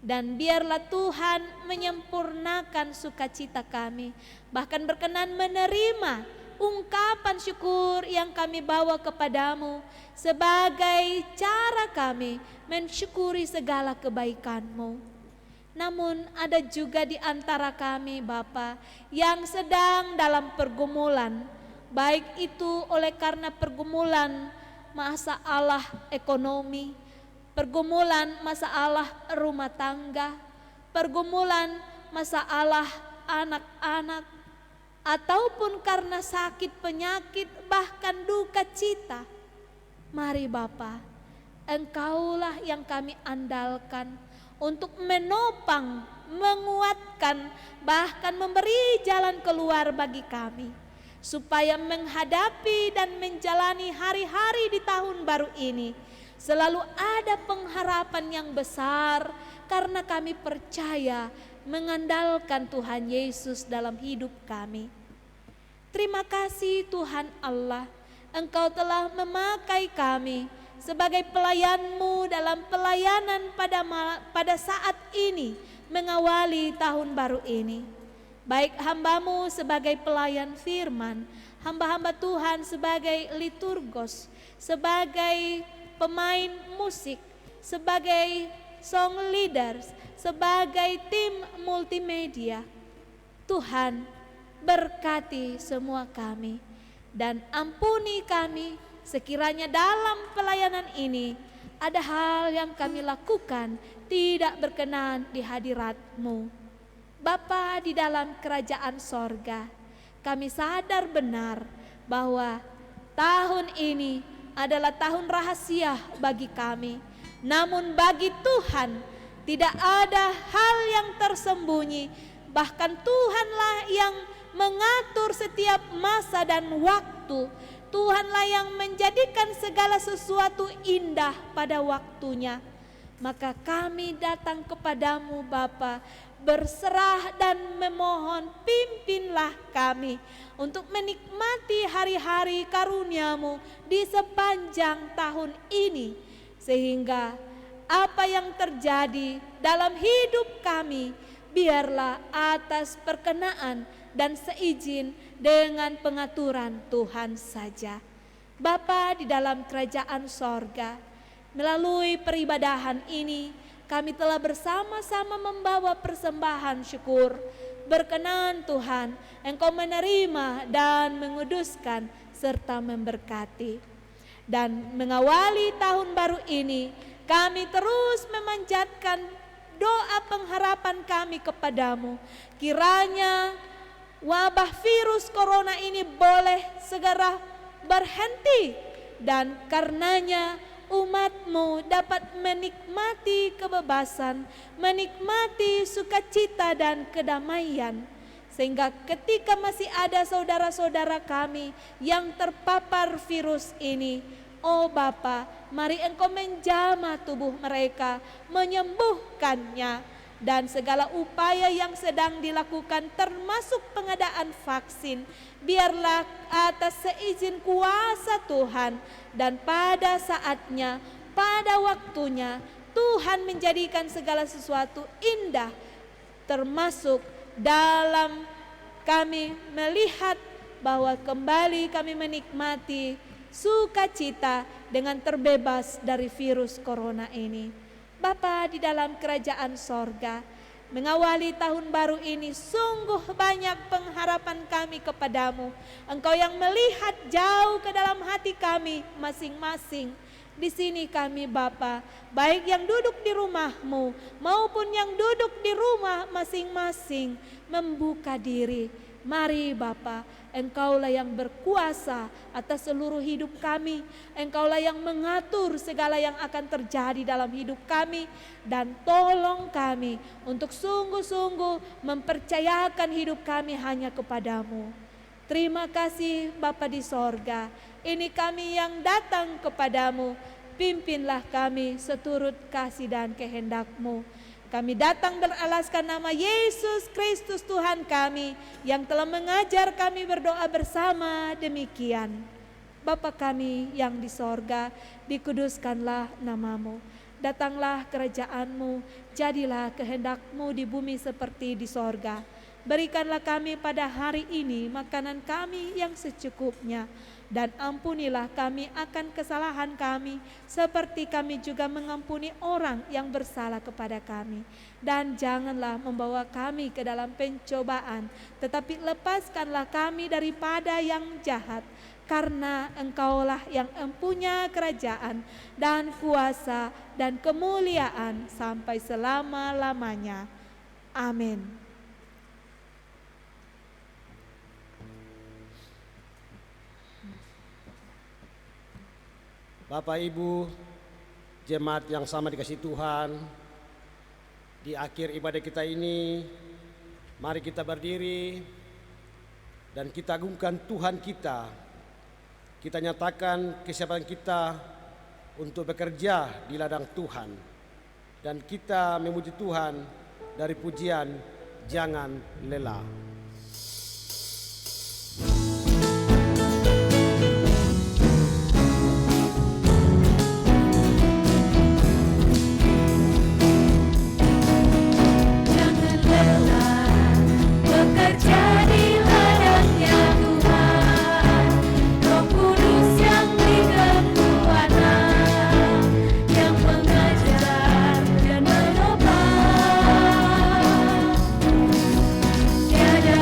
dan biarlah Tuhan menyempurnakan sukacita kami, bahkan berkenan menerima ungkapan syukur yang kami bawa kepadamu sebagai cara kami mensyukuri segala kebaikan-Mu. Namun ada juga di antara kami Bapa yang sedang dalam pergumulan, baik itu oleh karena pergumulan masalah ekonomi, pergumulan masalah rumah tangga, pergumulan masalah anak-anak, ataupun karena sakit penyakit bahkan duka cita. Mari Bapa, Engkaulah yang kami andalkan untuk menopang, menguatkan, bahkan memberi jalan keluar bagi kami, supaya menghadapi dan menjalani hari-hari di tahun baru ini selalu ada pengharapan yang besar, karena kami percaya mengandalkan Tuhan Yesus dalam hidup kami. Terima kasih Tuhan Allah, Engkau telah memakai kami sebagai pelayan-Mu dalam pelayanan pada saat ini mengawali tahun baru ini. Baik hamba-Mu sebagai pelayan firman, hamba-hamba Tuhan sebagai liturgos, sebagai pemain musik, sebagai song leaders, sebagai tim multimedia. Tuhan, berkati semua kami dan ampuni kami sekiranya dalam pelayanan ini ada hal yang kami lakukan tidak berkenan di hadirat-Mu. Bapa di dalam kerajaan sorga, kami sadar benar bahwa tahun ini adalah tahun rahasia bagi kami. Namun bagi Tuhan tidak ada hal yang tersembunyi, bahkan Tuhanlah yang mengatur setiap masa dan waktu. Tuhanlah yang menjadikan segala sesuatu indah pada waktunya. Maka kami datang kepadamu Bapa, berserah dan memohon, pimpinlah kami untuk menikmati hari-hari karunia-Mu di sepanjang tahun ini, sehingga apa yang terjadi dalam hidup kami biarlah atas perkenaan dan seizin dengan pengaturan Tuhan saja. Bapa di dalam kerajaan sorga, melalui peribadahan ini kami telah bersama-sama membawa persembahan syukur. Berkenan Tuhan, Engkau menerima dan menguduskan serta memberkati. Dan mengawali tahun baru ini, kami terus memanjatkan doa pengharapan kami kepadamu. Kiranya wabah virus corona ini boleh segera berhenti, dan karenanya umat-Mu dapat menikmati kebebasan, menikmati sukacita dan kedamaian. Sehingga ketika masih ada saudara-saudara kami yang terpapar virus ini, oh Bapa, mari Engkau menjamah tubuh mereka, menyembuhkannya. dan segala upaya yang sedang dilakukan termasuk pengadaan vaksin, biarlah atas seizin kuasa Tuhan dan pada saatnya, pada waktunya, Tuhan menjadikan segala sesuatu indah, termasuk dalam kami melihat bahwa kembali kami menikmati sukacita dengan terbebas dari virus corona ini. Bapa di dalam kerajaan sorga, mengawali tahun baru ini sungguh banyak pengharapan kami kepadamu. Engkau yang melihat jauh ke dalam hati kami masing-masing. Di sini kami Bapa, baik yang duduk di rumahmu maupun yang duduk di rumah masing-masing, membuka diri. Mari Bapa, Engkaulah yang berkuasa atas seluruh hidup kami. Engkaulah yang mengatur segala yang akan terjadi dalam hidup kami. Dan tolong kami untuk sungguh-sungguh mempercayakan hidup kami hanya kepadamu. Terima kasih Bapa di sorga, ini kami yang datang kepadamu. Pimpinlah kami seturut kasih dan kehendak-Mu. Kami datang beralaskan nama Yesus Kristus Tuhan kami yang telah mengajar kami berdoa bersama demikian. Bapa kami yang di sorga, dikuduskanlah nama-Mu. Datanglah kerajaan-Mu, jadilah kehendak-Mu di bumi seperti di sorga. Berikanlah kami pada hari ini makanan kami yang secukupnya. Dan ampunilah kami akan kesalahan kami, seperti kami juga mengampuni orang yang bersalah kepada kami. Dan janganlah membawa kami ke dalam pencobaan, tetapi lepaskanlah kami daripada yang jahat. Karena Engkaulah yang empunya kerajaan dan kuasa dan kemuliaan sampai selama-lamanya. Amin. Bapak Ibu, jemaat yang sama dikasih Tuhan, di akhir ibadah kita ini, mari kita berdiri dan kita agungkan Tuhan kita. Kita nyatakan kesiapan kita untuk bekerja di ladang Tuhan. Dan kita memuji Tuhan dari pujian Jangan Lelah. Tiada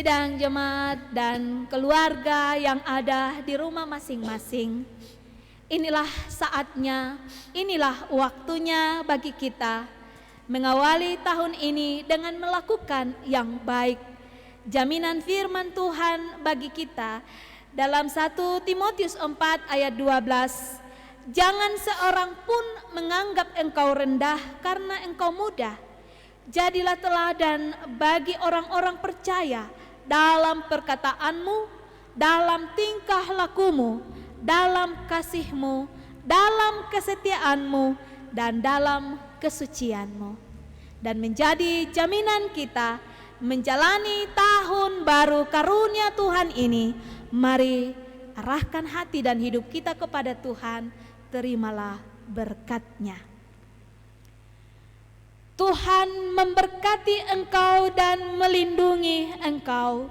sidang jemaat dan keluarga yang ada di rumah masing-masing. Inilah saatnya, inilah waktunya bagi kita mengawali tahun ini dengan melakukan yang baik. Jaminan firman Tuhan bagi kita dalam 1 Timotius 4 ayat 12. Jangan seorang pun menganggap engkau rendah karena engkau muda. Jadilah teladan bagi orang-orang percaya dalam perkataanmu, dalam tingkah lakumu, dalam kasihmu, dalam kesetiaanmu, dan dalam kesucianmu. Dan menjadi jaminan kita menjalani tahun baru karunia Tuhan ini, mari arahkan hati dan hidup kita kepada Tuhan, terimalah berkat-Nya. Tuhan memberkati engkau dan melindungi engkau.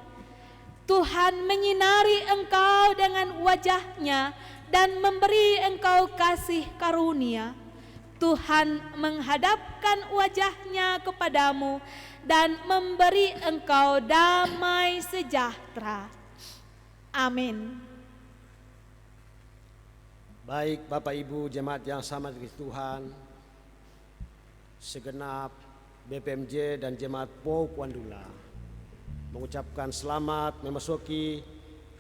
Tuhan menyinari engkau dengan wajah-Nya dan memberi engkau kasih karunia. Tuhan menghadapkan wajah-Nya kepadamu dan memberi engkau damai sejahtera. Amin. Baik Bapak Ibu jemaat yang sama dengan Tuhan, segenap BPMJ dan jemaat POUK Wandula mengucapkan selamat memasuki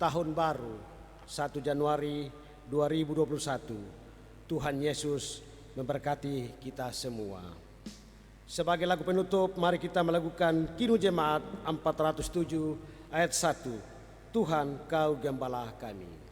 tahun baru 1 Januari 2021. Tuhan Yesus memberkati kita semua. Sebagai lagu penutup, mari kita melakukan Kinu Jemaat 407 ayat 1. Tuhan Kau Gembala kami.